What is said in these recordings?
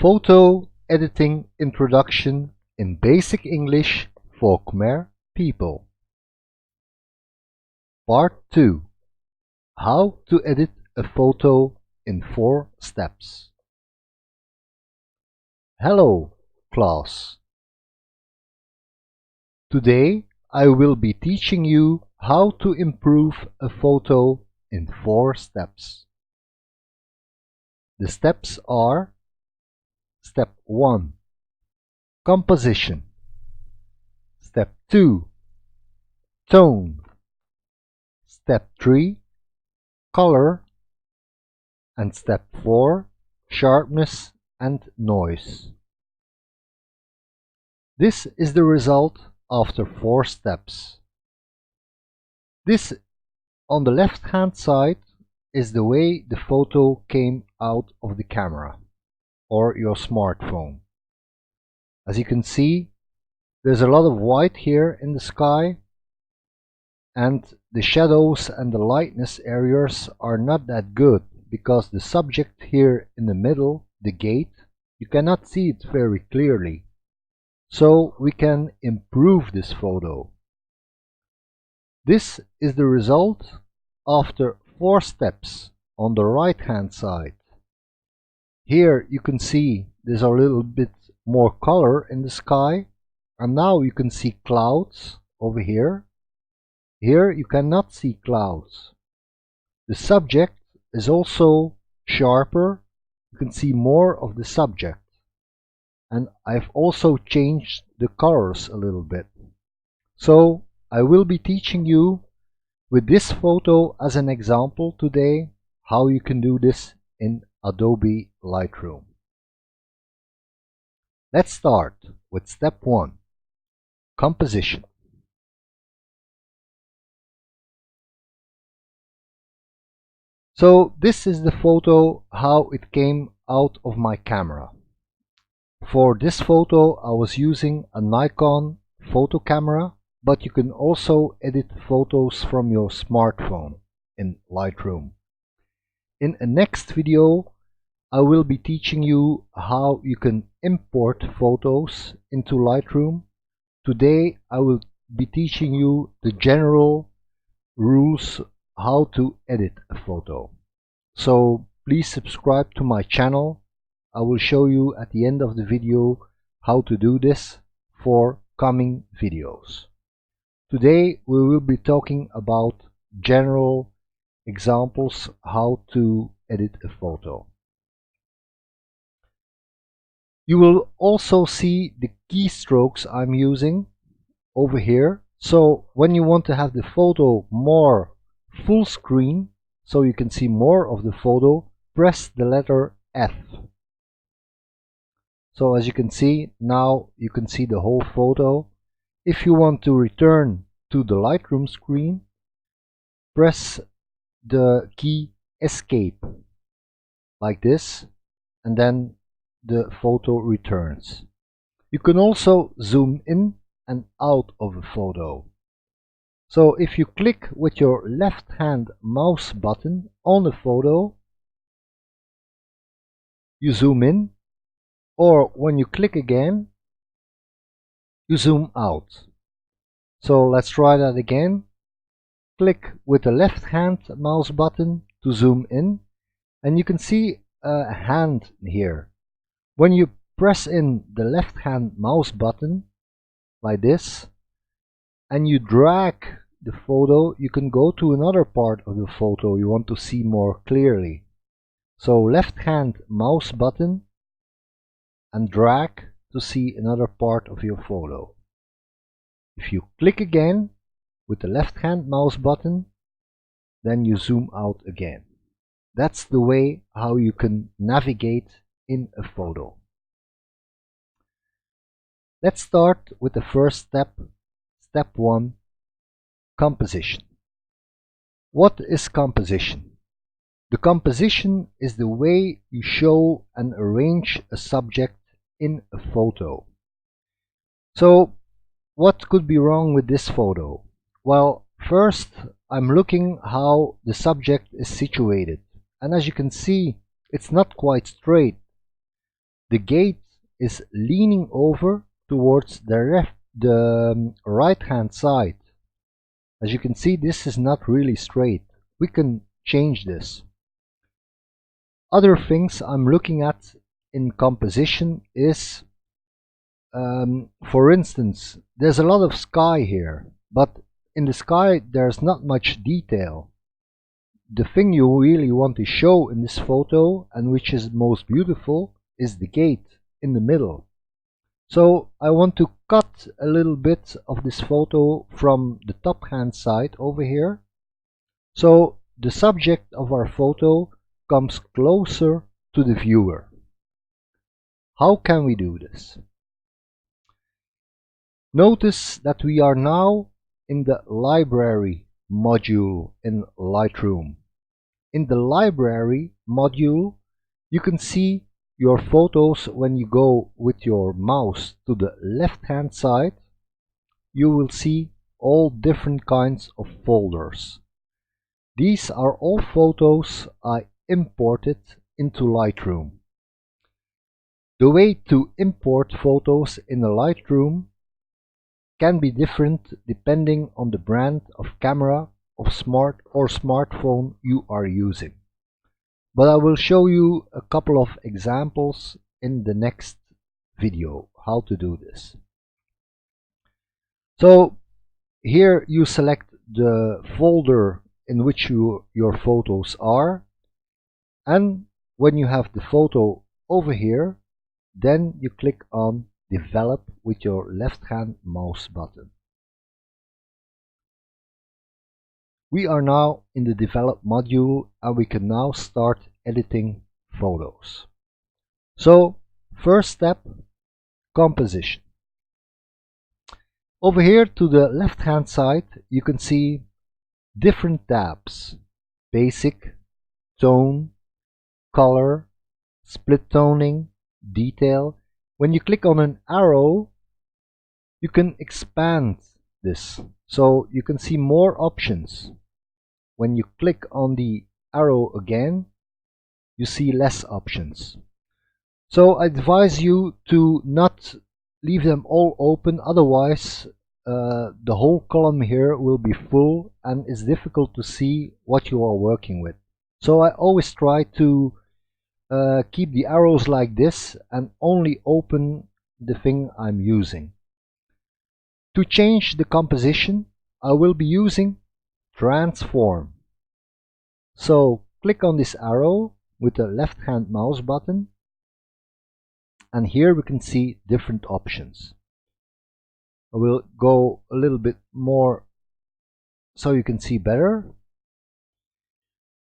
Photo Editing Introduction in Basic English for Khmer People. Part 2. How to edit a photo in 4 steps. Hello, class. Today I will be teaching you how to improve a photo in 4 steps. The steps are: Step 1. Composition. Step 2. Tone. Step 3. Color. And Step 4. Sharpness and noise. This is the result after 4 steps. This on the left hand side is the way the photo came out of the camera or your smartphone. As you can see, there's a lot of white here in the sky, and the shadows and the lightness areas are not that good because the subject here in the middle, the gate, you cannot see it very clearly. So we can improve this photo. This is the result after 4 steps on the right hand side. Here you can see there's a little bit more color in the sky, and now you can see clouds over here. Here you cannot see clouds. The subject is also sharper. You can see more of the subject. And I've also changed the colors a little bit. So I will be teaching you with this photo as an example today how you can do this in Adobe Lightroom. Let's start with step 1, composition. So this is the photo how it came out of my camera. For this photo I was using a Nikon photo camera, but you can also edit photos from your smartphone in Lightroom. In a next video I will be teaching you how you can import photos into Lightroom. Today I will be teaching you the general rules how to edit a photo. So please subscribe to my channel. I will show you at the end of the video how to do this for coming videos. Today we will be talking about general examples how to edit a photo. You will also see the keystrokes I'm using over here. So when you want to have the photo more full screen, so you can see more of the photo, press the letter F. So as you can see, now you can see the whole photo. If you want to return to the Lightroom screen, press the key Escape like this, and then the photo returns. You can also zoom in and out of a photo. So if you click with your left hand mouse button on the photo, you zoom in, or when you click again, you zoom out. So let's try that again. Click with the left hand mouse button to zoom in, and you can see a hand here. When you press in the left hand mouse button like this and you drag the photo, you can go to another part of the photo you want to see more clearly. So left hand mouse button and drag to see another part of your photo. If you click again with the left hand mouse button, then you zoom out again. That's the way how you can navigate in a photo. Let's start with the first step, step 1, composition. What is composition? The composition is the way you show and arrange a subject in a photo. So what could be wrong with this photo? Well, first I'm looking how the subject is situated, and as you can see, it's not quite straight. the gate is leaning over towards the right hand side. As you can see, this is not really straight. We can change this. Other things I'm looking at in composition is, for instance, there's a lot of sky here, but in the sky there's not much detail. The thing you really want to show in this photo, and which is most beautiful, is the gate in the middle. So I want to cut a little bit of this photo from the top hand side over here, so the subject of our photo comes closer to the viewer. How can we do this? Notice that we are now in the library module in Lightroom. In the library module, you can see your photos. When you go with your mouse to the left hand side, you will see all different kinds of folders. These are all photos I imported into Lightroom. The way to import photos in a Lightroom can be different depending on the brand of camera of smartphone you are using. But I will show you a couple of examples in the next video how to do this. So here you select the folder in which your photos are, and when you have the photo over here, then you click on Develop with your left hand mouse button. We are now in the Develop module, and we can now start editing photos. So first step, composition. Over here to the left hand side you can see different tabs: basic, tone, color, split toning, detail. When you click on an arrow, you can expand this, so you can see more options. When you click on the arrow again, you see less options. So I advise you to not leave them all open, otherwise the whole column here will be full and it's difficult to see what you are working with. So I always try to keep the arrows like this and only open the thing I'm using. To change the composition, I will be using transform. So click on this arrow with the left hand mouse button, and here we can see different options. I will go a little bit more so you can see better.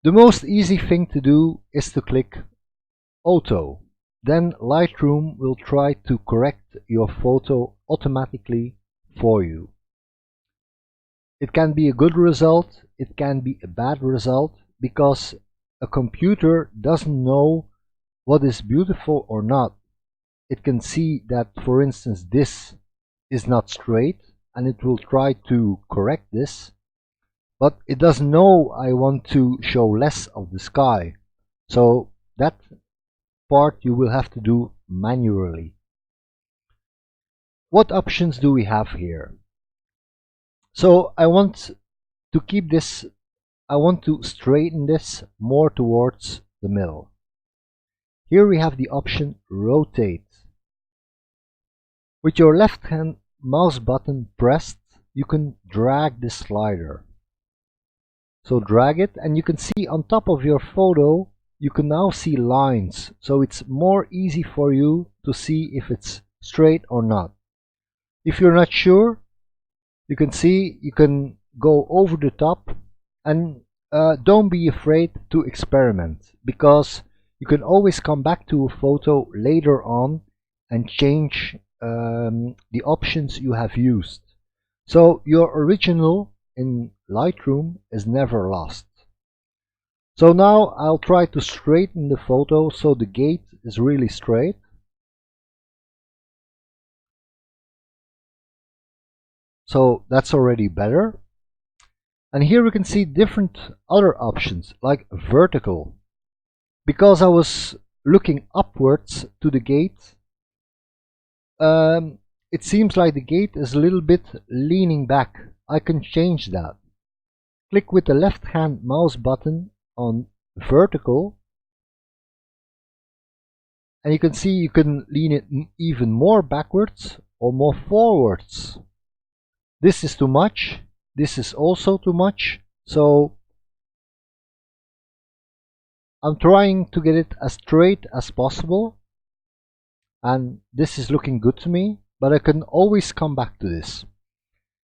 The most easy thing to do is to click Auto. Then Lightroom will try to correct your photo automatically for you. It can be a good result, it can be a bad result, because a computer doesn't know what is beautiful or not. It can see that, for instance, this is not straight, and it will try to correct this, but it doesn't know I want to show less of the sky. So that part you will have to do manually. What options do we have here? So I want to keep this, I want to straighten this more towards the middle. Here we have the option Rotate. With your left hand mouse button pressed, you can drag this slider. So drag it, and you can see on top of your photo you can now see lines, so it's more easy for you to see if it's straight or not. If you're not sure, you can see you can go over the top, and don't be afraid to experiment, because you can always come back to a photo later on and change the options you have used. So your original in Lightroom is never lost. So now I'll try to straighten the photo so the gate is really straight. So that's already better. And here we can see different other options like vertical. Because I was looking upwards to the gate, it seems like the gate is a little bit leaning back. I can change that. Click with the left hand mouse button on vertical, and you can see you can lean it even more backwards or more forwards. This is too much. This is also too much. So I'm trying to get it as straight as possible, and this is looking good to me, but I can always come back to this.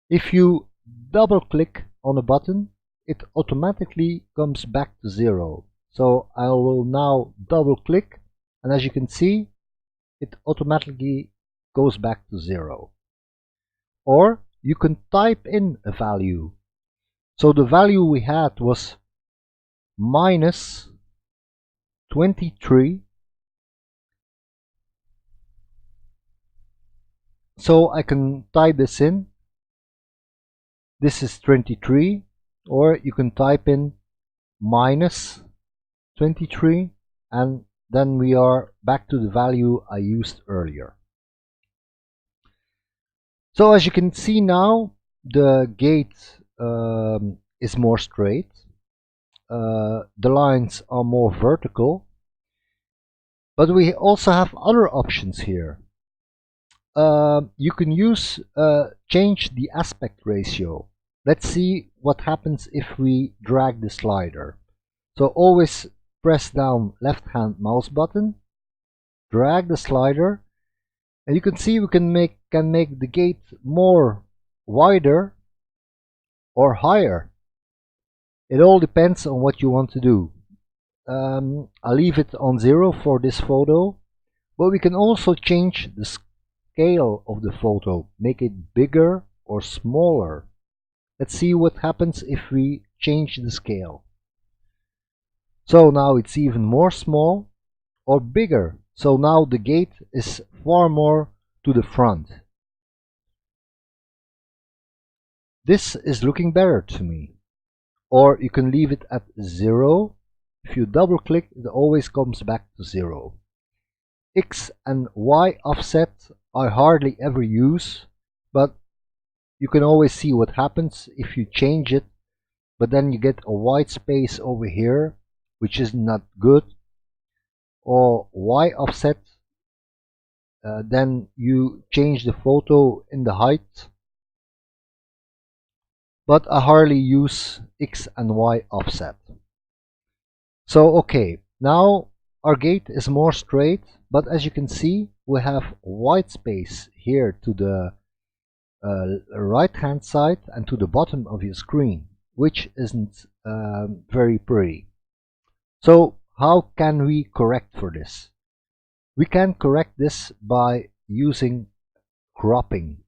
If you double click on a button, it automatically comes back to 0. So I will now double click, and as you can see, it automatically goes back to 0. Or you can type in a value. So the value we had was minus 23. So I can type this in. This is 23, or you can type in minus 23, and then we are back to the value I used earlier. So as you can see now, the gate is more straight. The lines are more vertical, but we also have other options here. You can change the aspect ratio. Let's see what happens if we drag the slider. So always press down left hand mouse button, drag the slider, and you can see we can make the gate more wider or higher. It all depends on what you want to do. I'll leave it on 0 for this photo, but we can also change the scale of the photo, make it bigger or smaller. Let's see what happens if we change the scale. So now it's even more small or bigger. So now the gate is far more to the front. This is looking better to me. Or you can leave it at 0. If you double click, it always comes back to 0. X and Y offset I hardly ever use, but you can always see what happens if you change it, but then you get a white space over here, which is not good. Or Y offset, then you change the photo in the height, but I hardly use X and Y offset. So okay, now our gate is more straight, but as you can see, we have white space here to the right hand side and to the bottom of your screen, which isn't very pretty. So how can we correct for this? We can correct this by using cropping.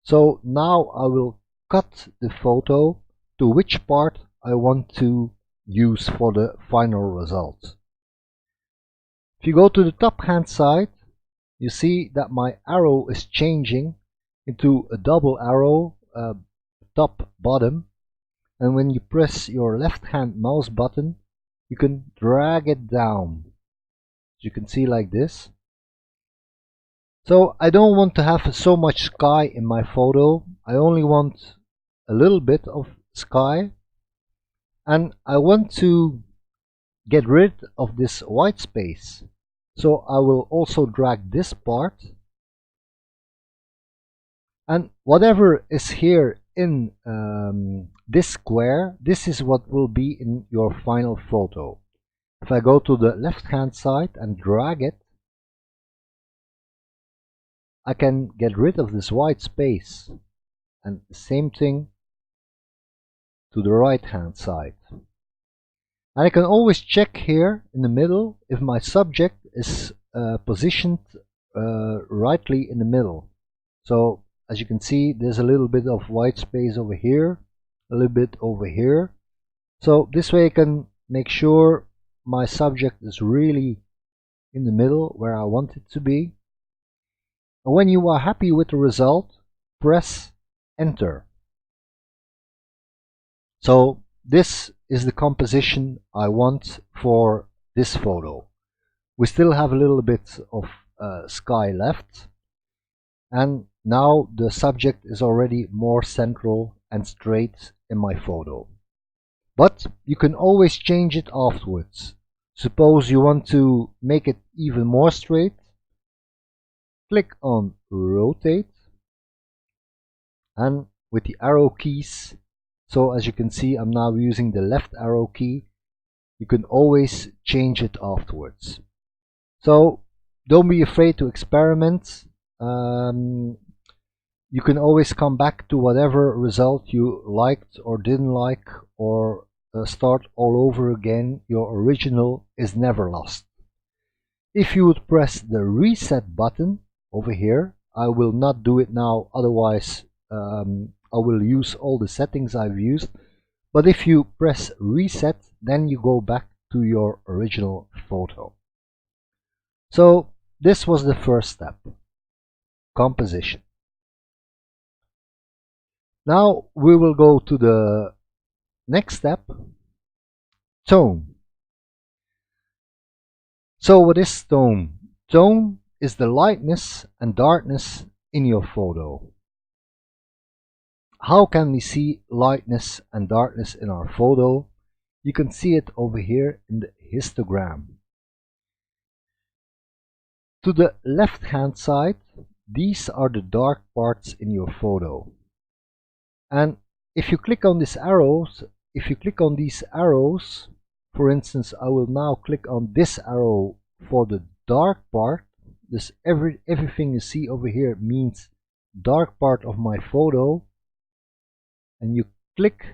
So now I will cut the photo to which part I want to use for the final result. If you go to the top hand side, you see that my arrow is changing into a double arrow, top bottom, and when you press your left hand mouse button, you can drag it down, as you can see, like this. So I don't want to have so much sky in my photo. I only want a little bit of sky, and I want to get rid of this white space. So I will also drag this part, and whatever is here in this square, this is what will be in your final photo. If I go to the left hand side and drag it, I can get rid of this white space, and the same thing to the right hand side. And I can always check here in the middle if my subject is positioned rightly in the middle. So as you can see, there's a little bit of white space over here, a little bit over here. So this way I can make sure my subject is really in the middle where I want it to be. And when you are happy with the result, press enter. So this is the composition I want for this photo. We still have a little bit of sky left, and now the subject is already more central and straight in my photo. But you can always change it afterwards. Suppose you want to make it even more straight, click on rotate, and with the arrow keys, so as you can see I'm now using the left arrow key, you can always change it afterwards. So don't be afraid to experiment. You can always come back to whatever result you liked or didn't like, or start all over again. Your original is never lost. If you would press the reset button over here, I will not do it now, otherwise I will use all the settings I've used. But if you press reset, then you go back to your original photo. So this was the first step, composition. Now we will go to the next step, tone. So what is tone? Tone is the lightness and darkness in your photo. How can we see lightness and darkness in our photo? You can see it over here in the histogram. To the left hand side, these are the dark parts in your photo. And if you click on these arrows, for instance, I will now click on this arrow for the dark part. This everything you see over here means dark part of my photo. And you click,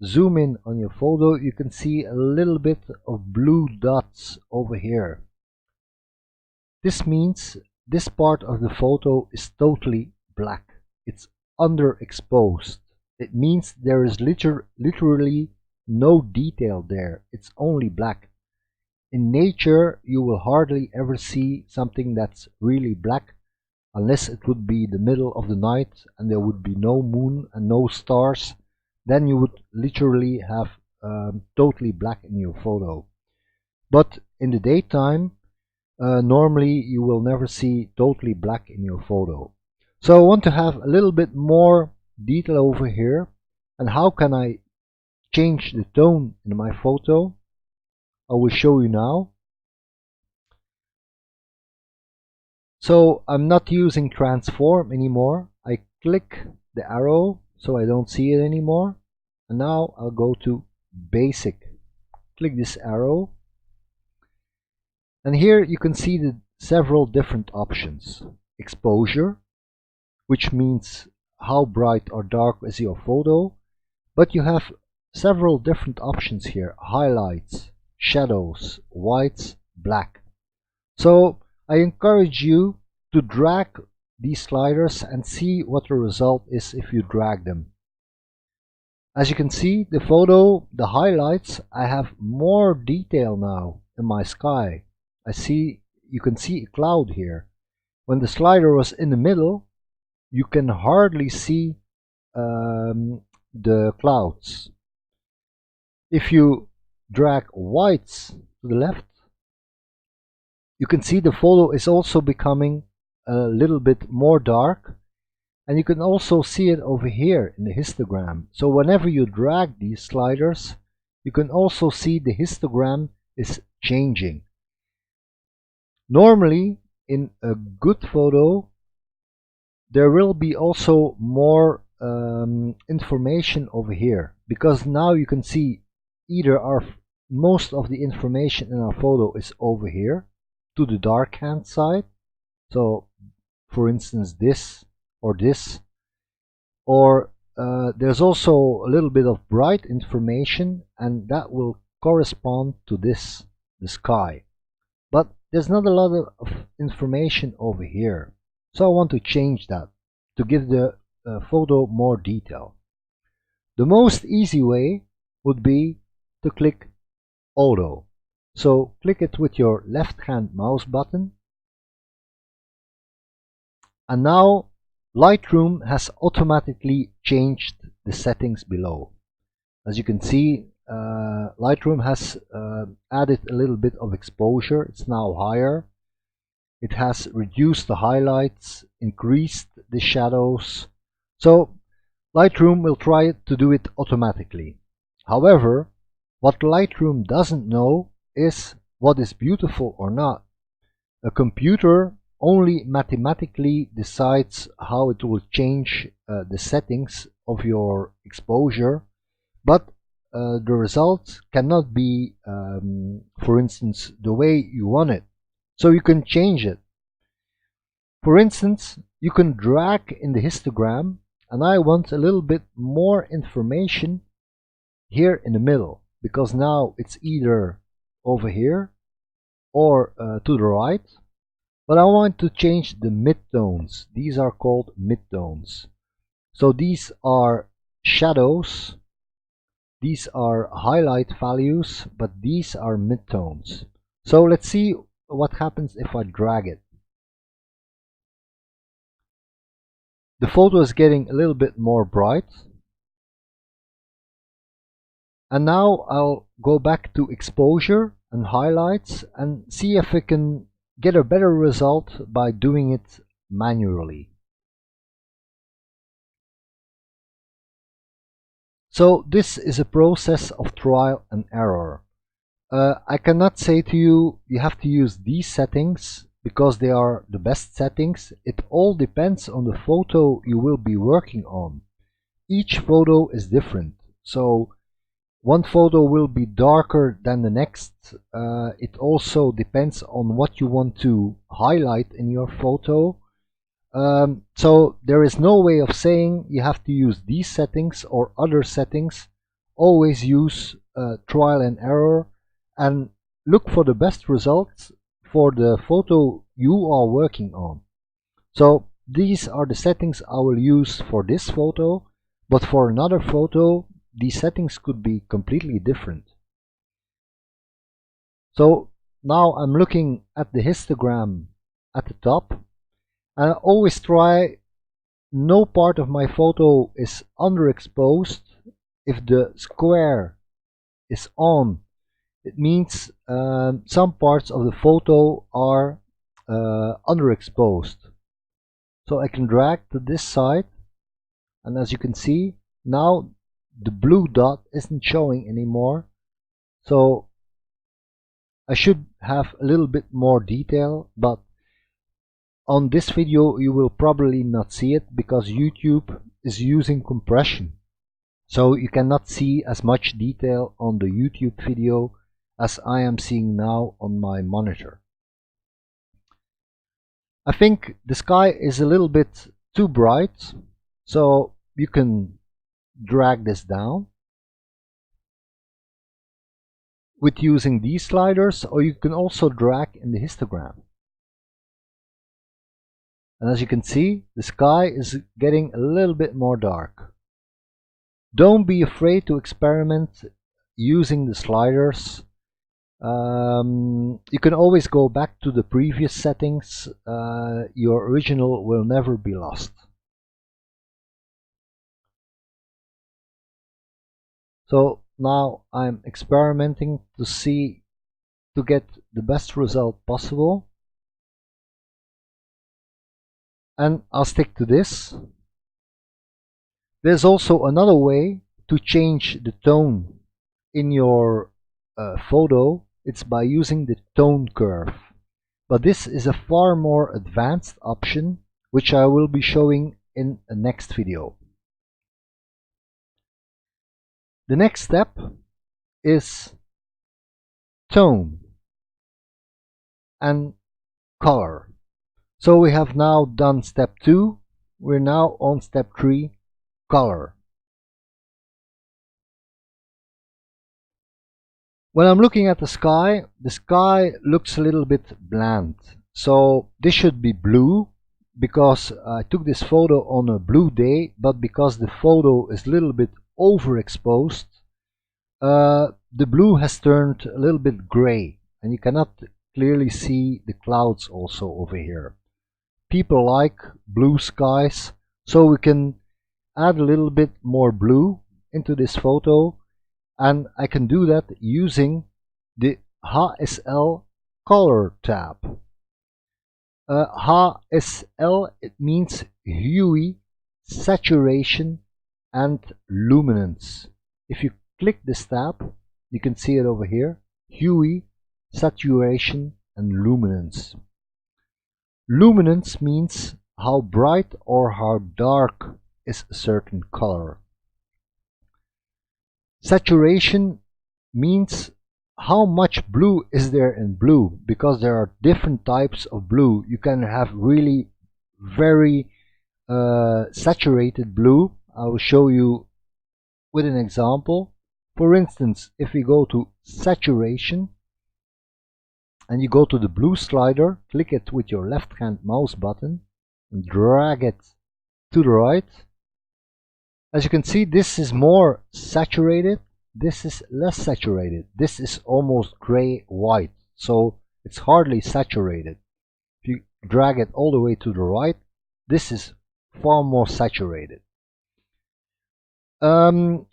zoom in on your photo, you can see a little bit of blue dots over here. This means this part of the photo is totally black. It's underexposed. It means there is literally no detail there. It's only black. In nature, you will hardly ever see something that's really black, unless it would be the middle of the night and there would be no moon and no stars. Then you would literally have totally black in your photo. But in the daytime, normally you will never see totally black in your photo. So I want to have a little bit more detail over here. And how can I change the tone in my photo? I will show you now. So I'm not using transform anymore. I click the arrow so I don't see it anymore. And now I'll go to basic. Click this arrow. And here you can see the several different options. Exposure, which means how bright or dark is your photo. But you have several different options here. Highlights, shadows, whites, black. So I encourage you to drag these sliders and see what the result is if you drag them. As you can see, the photo, the highlights, I have more detail now in my sky. You can see a cloud here. When the slider was in the middle, you can hardly see the clouds. If you drag whites to the left, you can see the photo is also becoming a little bit more dark, and you can also see it over here in the histogram. So whenever you drag these sliders, you can also see the histogram is changing. Normally, in a good photo, there will be also more information over here, because now you can see either most of the information in our photo is over here to the dark hand side. So for instance this or this, or there's also a little bit of bright information, and that will correspond to this, the sky. But there's not a lot of information over here, so I want to change that to give the photo more detail. The most easy way would be to click auto. So click it with your left hand mouse button, and now Lightroom has automatically changed the settings below. As you can see, Lightroom has added a little bit of exposure. It's now higher. It has reduced the highlights, increased the shadows. So Lightroom will try to do it automatically. However, what Lightroom doesn't know is what is beautiful or not. A computer only mathematically decides how it will change the settings of your exposure, but the result cannot be, for instance, the way you want it. So you can change it. For instance, you can drag in the histogram, and I want a little bit more information here in the middle, because now it's either over here or to the right. But I want to change the midtones. These are called midtones. So these are shadows, these are highlight values, but these are midtones. So let's see what happens if I drag it. The photo is getting a little bit more bright. And now I'll go back to exposure and highlights and see if we can get a better result by doing it manually. So this is a process of trial and error. I cannot say to you, you have to use these settings because they are the best settings. It all depends on the photo you will be working on. Each photo is different. So one photo will be darker than the next. It also depends on what you want to highlight in your photo. So there is no way of saying you have to use these settings or other settings. Always use trial and error and look for the best results for the photo you are working on. So these are the settings I will use for this photo, but for another photo these settings could be completely different. So now I'm looking at the histogram at the top, and I always try no part of my photo is underexposed. If the square is on, it means some parts of the photo are underexposed. So I can drag to this side, and as you can see, now the blue dot isn't showing anymore. So I should have a little bit more detail, but on this video you will probably not see it because YouTube is using compression. So you cannot see as much detail on the YouTube video as I am seeing now on my monitor. I think the sky is a little bit too bright, so you can drag this down with using these sliders, or you can also drag in the histogram. And as you can see, the sky is getting a little bit more dark. Don't be afraid to experiment using the sliders. You can always go back to the previous settings. Your original will never be lost. So now I'm experimenting to get the best result possible. And I'll stick to this. There's also another way to change the tone in your photo. It's by using the tone curve. But this is a far more advanced option, which I will be showing in a next video. The next step is tone and color. So we have now done step 2. We're now on step 3, color. When I'm looking at the sky looks a little bit bland. So this should be blue because I took this photo on a blue day, but because the photo is a little bit overexposed, the blue has turned a little bit gray, and you cannot clearly see the clouds also over here. People like blue skies, so we can add a little bit more blue into this photo, and I can do that using the HSL color tab. HSL, it means hue, saturation and luminance. If you click this tab, you can see it over here: hue, saturation and luminance. Luminance means how bright or how dark is a certain color. Saturation means how much blue is there in blue, because there are different types of blue. You can have really very saturated blue. I will show you with an example. For instance, if we go to saturation and you go to the blue slider, click it with your left hand mouse button and drag it to the right. As you can see, this is more saturated, this is less saturated, this is almost gray white, so it's hardly saturated. If you drag it all the way to the right, this is far more saturated.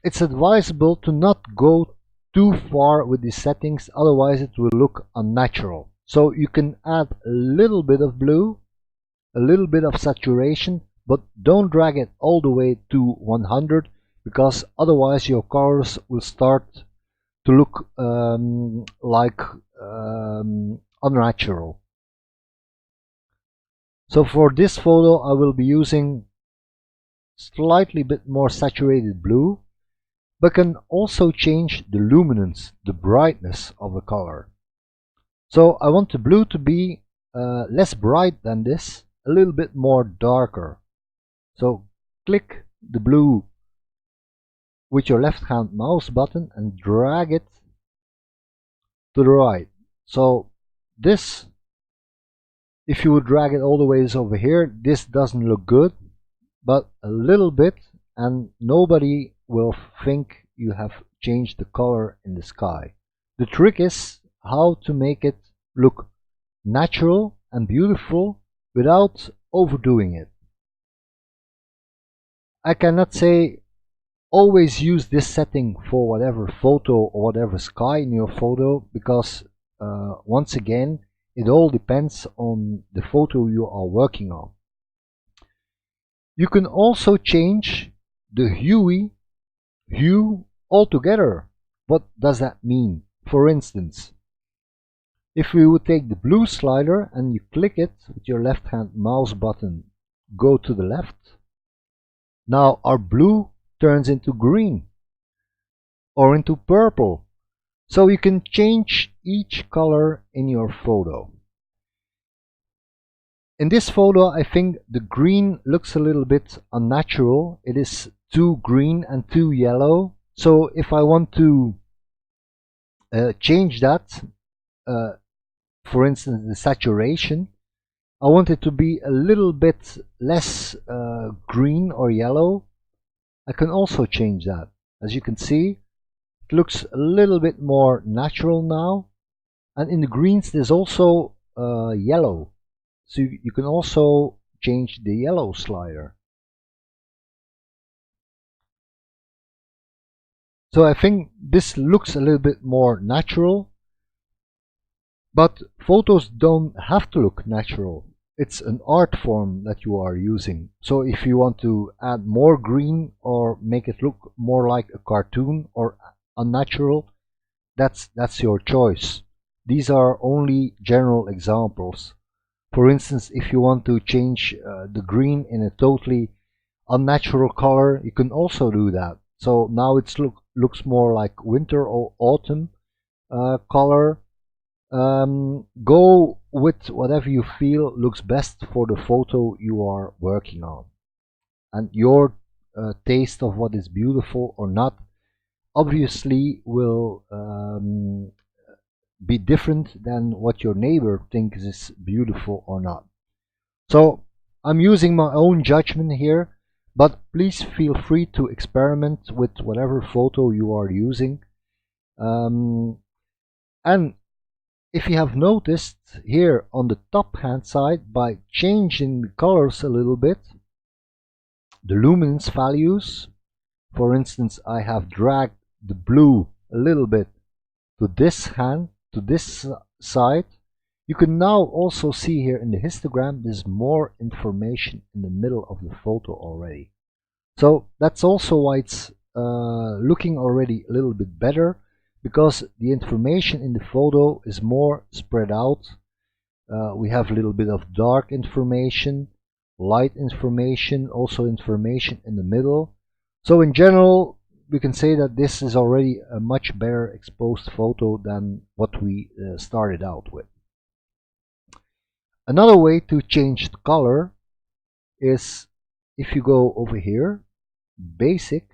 It's advisable to not go too far with these settings, otherwise it will look unnatural. So you can add a little bit of blue, a little bit of saturation, but don't drag it all the way to 100, because otherwise your colors will start to look like unnatural. So for this photo I will be using slightly bit more saturated blue, but can also change the luminance, the brightness of the color. So I want the blue to be less bright than this, a little bit more darker. So click the blue with your left hand mouse button and drag it to the right. So this, if you would drag it all the way over here, this doesn't look good, but a little bit and nobody will think you have changed the color in the sky. The trick is how to make it look natural and beautiful without overdoing it. I cannot say always use this setting for whatever photo or whatever sky in your photo, because once again it all depends on the photo you are working on. You can also change the hue altogether. What does that mean? For instance, if we would take the blue slider and you click it with your left hand mouse button, go to the left, now our blue turns into green or into purple. So you can change each color in your photo. In this photo I think the green looks a little bit unnatural. It is too green and too yellow. So if I want to change that, for instance the saturation, I want it to be a little bit less green or yellow. I can also change that. As you can see, it looks a little bit more natural now. And in the greens there's also yellow. So you can also change the yellow slider. So I think this looks a little bit more natural. But photos don't have to look natural. It's an art form that you are using. So if you want to add more green or make it look more like a cartoon or unnatural, that's your choice. These are only general examples. For instance, if you want to change the green in a totally unnatural color, you can also do that. So now it looks more like winter or autumn color. Go with whatever you feel looks best for the photo you are working on, and your taste of what is beautiful or not obviously will be different than what your neighbor thinks is beautiful or not. So I'm using my own judgment here, but please feel free to experiment with whatever photo you are using. And if you have noticed here on the top hand side, by changing the colors a little bit, the luminance values, for instance I have dragged the blue a little bit to this hand, to this side, you can now also see here in the histogram there's more information in the middle of the photo already. So that's also why it's looking already a little bit better, because the information in the photo is more spread out. We have a little bit of dark information, light information, also information in the middle. So in general, we can say that this is already a much better exposed photo than what we started out with. Another way to change the color is if you go over here, basic,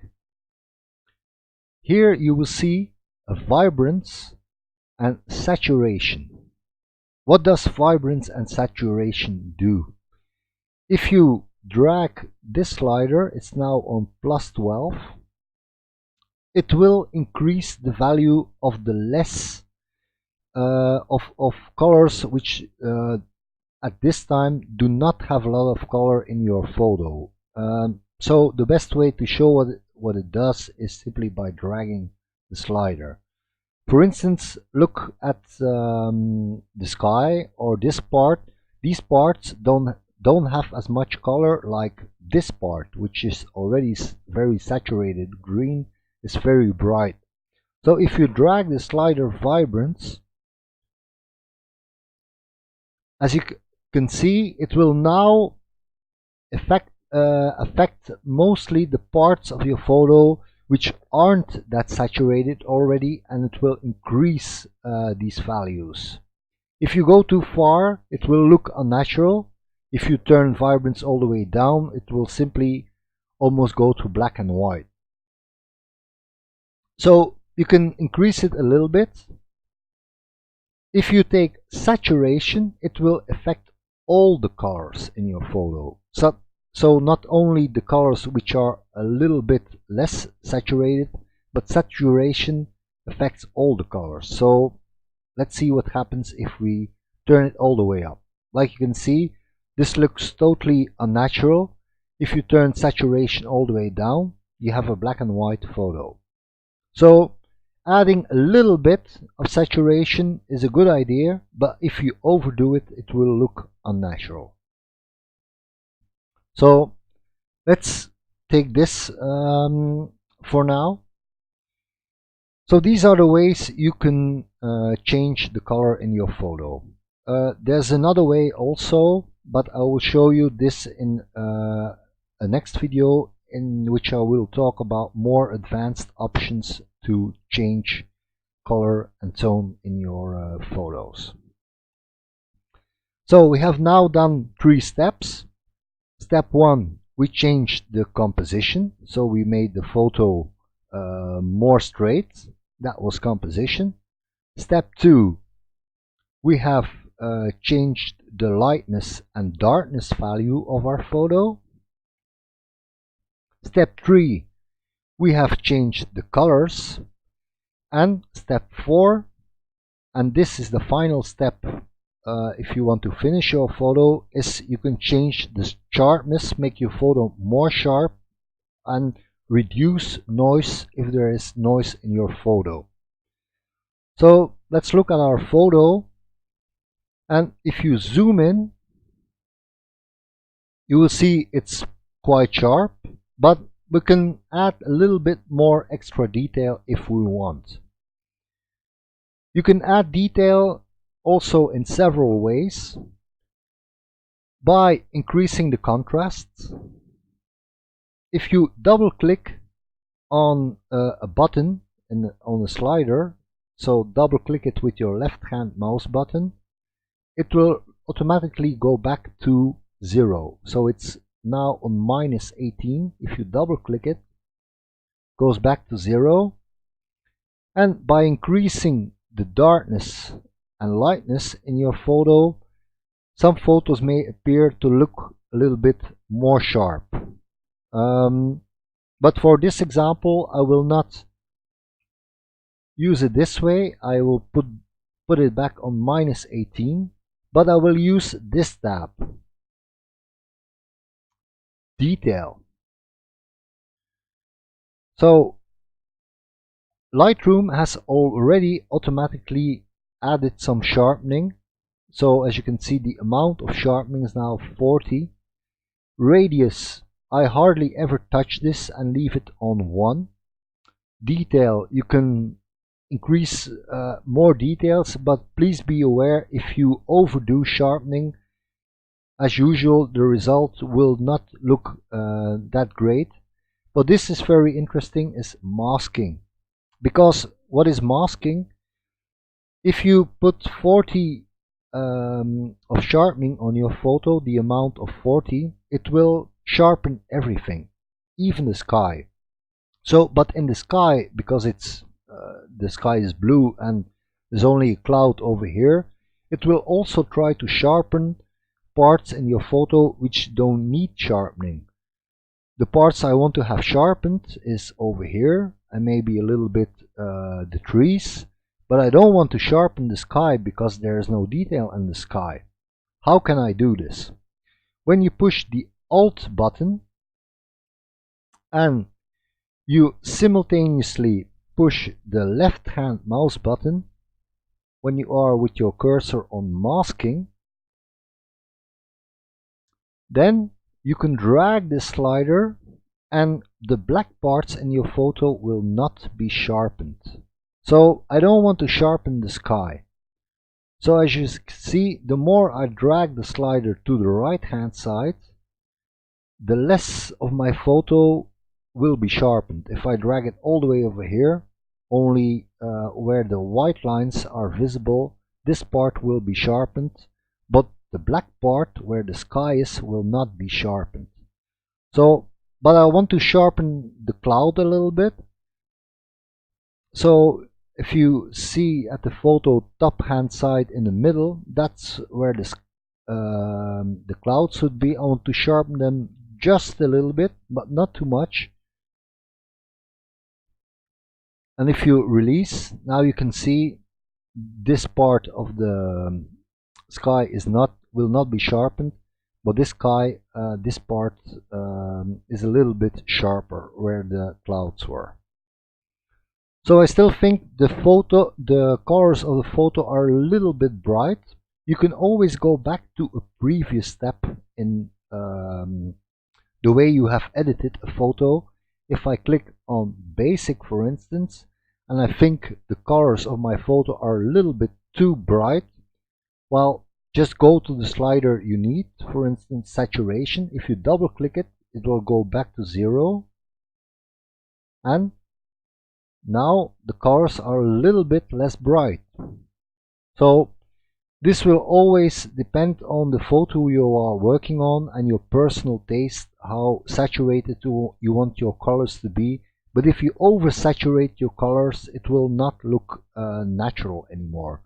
here you will see a vibrance and saturation. What does vibrance and saturation do? If you drag this slider, it's now on +12, it will increase the value of the less of colors which at this time do not have a lot of color in your photo. So the best way to show what it does is simply by dragging the slider. For instance, look at the sky or this part. These parts don't have as much color like this part, which is already very saturated. Green is very bright. So if you drag the slider vibrance, as you can see, it will now affect mostly the parts of your photo which aren't that saturated already, and it will increase these values. If you go too far, it will look unnatural. If you turn vibrance all the way down, it will simply almost go to black and white. So you can increase it a little bit. If you take saturation, it will affect all the colors in your photo. So not only the colors which are a little bit less saturated, but saturation affects all the colors. So let's see what happens if we turn it all the way up. Like you can see, this looks totally unnatural. If you turn saturation all the way down, you have a black and white photo. So adding a little bit of saturation is a good idea, but if you overdo it, it will look unnatural. So let's take this for now. So these are the ways you can change the color in your photo. There's another way also, but I will show you this in a next video, in which I will talk about more advanced options to change color and tone in your photos. So we have now done 3 steps. Step 1, we changed the composition, so we made the photo more straight. That was composition. Step 2, we have changed the lightness and darkness value of our photo. Step 3, we have changed the colors. And step 4, and this is the final step if you want to finish your photo, is you can change the sharpness, make your photo more sharp, and reduce noise if there is noise in your photo. So let's look at our photo, and if you zoom in, you will see it's quite sharp, but we can add a little bit more extra detail if we want. You can add detail also in several ways. By increasing the contrast. If you double click on a button on a slider, so double click it with your left hand mouse button, it will automatically go back to 0. So it's now on -18. If you double click it, goes back to 0. And by increasing the darkness and lightness in your photo, some photos may appear to look a little bit more sharp. But for this example, I will not use it this way. I will put it back on -18, but I will use this tab, detail. So Lightroom has already automatically added some sharpening. So as you can see, the amount of sharpening is now 40. Radius, I hardly ever touch this and leave it on 1. Detail, you can increase more details, but please be aware, if you overdo sharpening, as usual, the result will not look that great. But this is very interesting, is masking. Because what is masking? If you put 40 of sharpening on your photo, the amount of 40, it will sharpen everything, even the sky. So, but in the sky, because it's the sky is blue and there's only a cloud over here, it will also try to sharpen parts in your photo which don't need sharpening. The parts I want to have sharpened is over here and maybe a little bit the trees, but I don't want to sharpen the sky because there is no detail in the sky. How can I do this? When you push the Alt button and you simultaneously push the left hand mouse button when you are with your cursor on masking, then you can drag the slider and the black parts in your photo will not be sharpened. So I don't want to sharpen the sky. So as you see, the more I drag the slider to the right hand side, the less of my photo will be sharpened. If I drag it all the way over here, only where the white lines are visible, this part will be sharpened, but the black part where the sky is will not be sharpened. So, but I want to sharpen the cloud a little bit. So if you see at the photo top hand side in the middle, that's where the cloud should be. I want to sharpen them just a little bit, but not too much. And if you release, now you can see this part of the sky will not be sharpened, but this sky, this part is a little bit sharper where the clouds were. So I still think the colors of the photo are a little bit bright. You can always go back to a previous step in the way you have edited a photo. If I click on basic, for instance, and I think the colors of my photo are a little bit too bright, well, just go to the slider you need, for instance saturation. If you double click it, it will go back to 0, and now the colors are a little bit less bright. So this will always depend on the photo you are working on and your personal taste, how saturated you want your colors to be. But if you oversaturate your colors, it will not look natural anymore.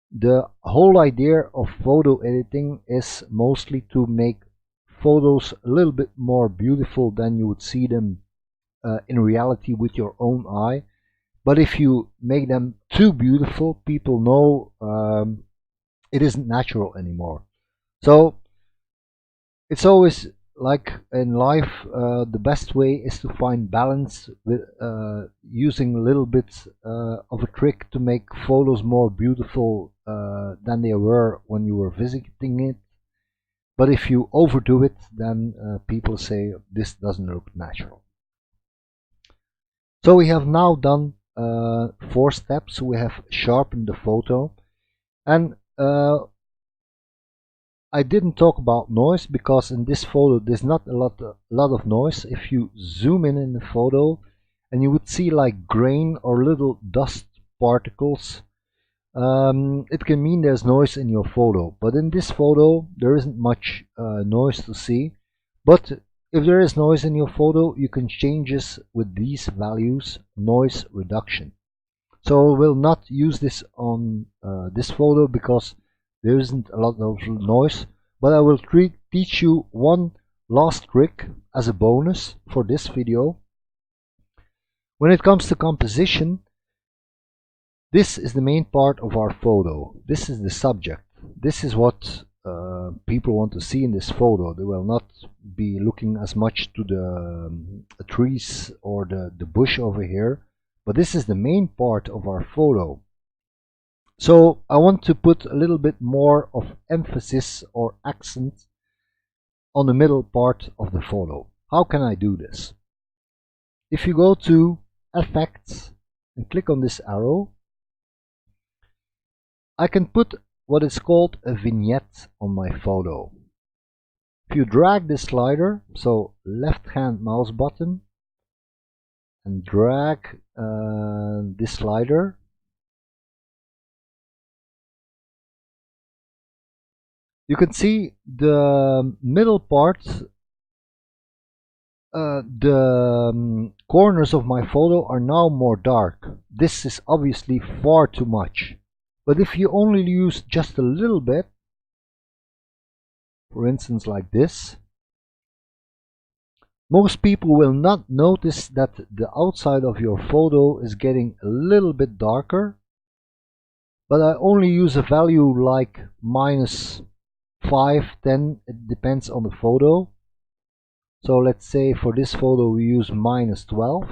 The whole idea of photo editing is mostly to make photos a little bit more beautiful than you would see them in reality with your own eye. But if you make them too beautiful, people know it isn't natural anymore. So it's always like in life, the best way is to find balance with using a little bit of a trick to make photos more beautiful than they were when you were visiting it. But if you overdo it, then people say this doesn't look natural. So we have now done 4 steps. We have sharpened the photo, and I didn't talk about noise because in this photo there's not a lot of noise. If you zoom in the photo, and you would see like grain or little dust particles, it can mean there's noise in your photo. But in this photo there isn't much noise to see. But if there is noise in your photo, you can change this with these values, noise reduction. So I will not use this on this photo because there isn't a lot of noise, but I will teach you one last trick as a bonus for this video. When it comes to composition, this is the main part of our photo. This is the subject. This is what people want to see in this photo. They will not be looking as much to the trees or the bush over here, but this is the main part of our photo. So I want to put a little bit more of emphasis or accent on the middle part of the photo. How can I do this? If you go to Effects and click on this arrow, I can put what is called a vignette on my photo. If you drag this slider, so left hand mouse button, and drag this slider, you can see the middle part, the corners of my photo are now more dark. This is obviously far too much. But if you only use just a little bit, for instance like this, most people will not notice that the outside of your photo is getting a little bit darker. But I only use a value like -5, 10, it depends on the photo. So let's say for this photo we use -12,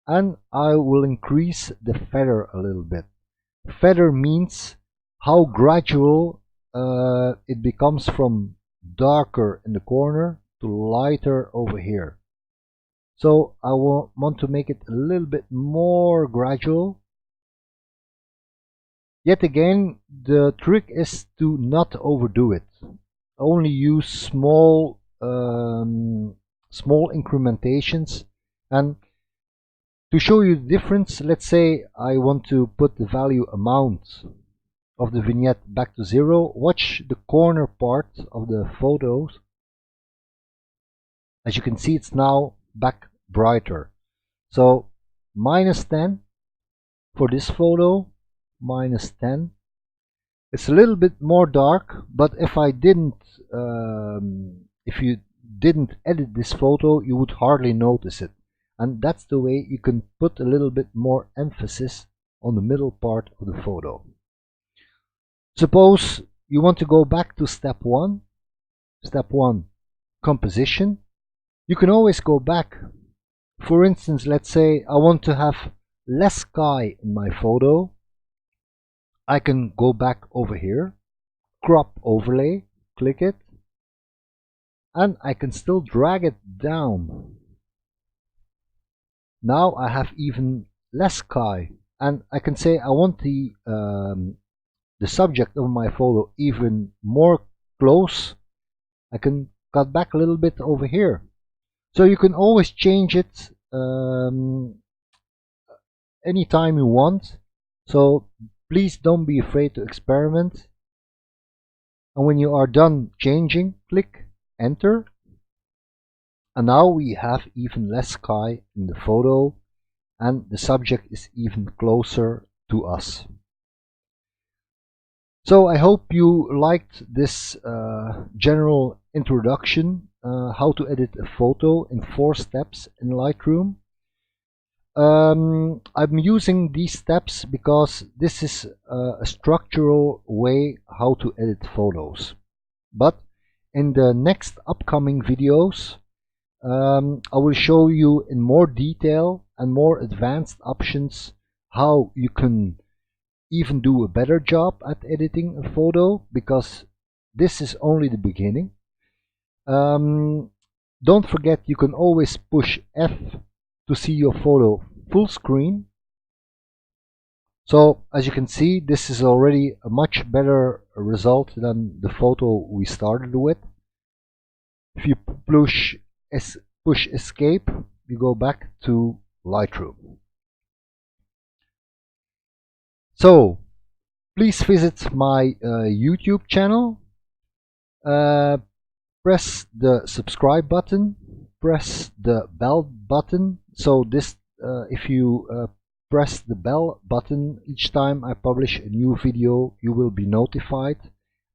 and I will increase the feather a little bit. Feather means how gradual it becomes from darker in the corner to lighter over here. So I want to make it a little bit more gradual. Yet again, the trick is to not overdo it. Only use small incrementations. And to show you the difference, let's say I want to put the value amount of the vignette back to 0. Watch the corner part of the photos. As you can see, it's now back brighter. So -10 for this photo, -10. It's a little bit more dark, but if you didn't edit this photo, you would hardly notice it. And that's the way you can put a little bit more emphasis on the middle part of the photo. Suppose you want to go back to step 1. Step 1, composition. You can always go back. For instance, let's say I want to have less sky in my photo. I can go back over here, crop overlay, click it, and I can still drag it down. Now I have even less sky, and I can say I want the subject of my photo even more close. I can cut back a little bit over here. So you can always change it anytime you want. So please don't be afraid to experiment. And when you are done changing, click enter. And now we have even less sky in the photo, and the subject is even closer to us. So I hope you liked this general introduction, how to edit a photo in 4 steps in Lightroom. I'm using these steps because this is a structural way how to edit photos. But in the next upcoming videos, I will show you in more detail and more advanced options how you can even do a better job at editing a photo, because this is only the beginning. Don't forget, you can always push F to see your photo full screen. So as you can see, this is already a much better result than the photo we started with. If you push escape, you go back to Lightroom. So please visit my YouTube channel. Press the subscribe button, press the bell button. So this if you press the bell button each time I publish a new video, you will be notified.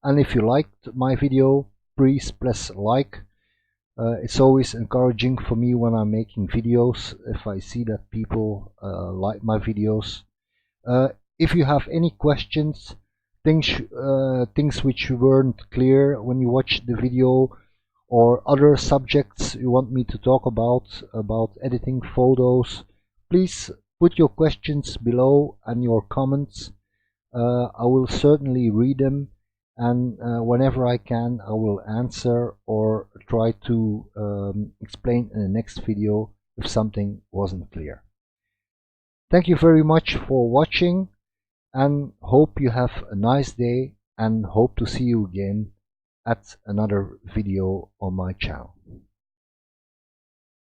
And if you liked my video, please press like. It's always encouraging for me when I'm making videos if I see that people like my videos. If you have any questions, things which weren't clear when you watched the video, or other subjects you want me to talk about editing photos, Please put your questions below and your comments. I will certainly read them, and whenever I can I will answer or try to explain in the next video if something wasn't clear. Thank you very much for watching, and hope you have a nice day, and hope to see you again at another video on my channel.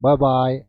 Bye bye.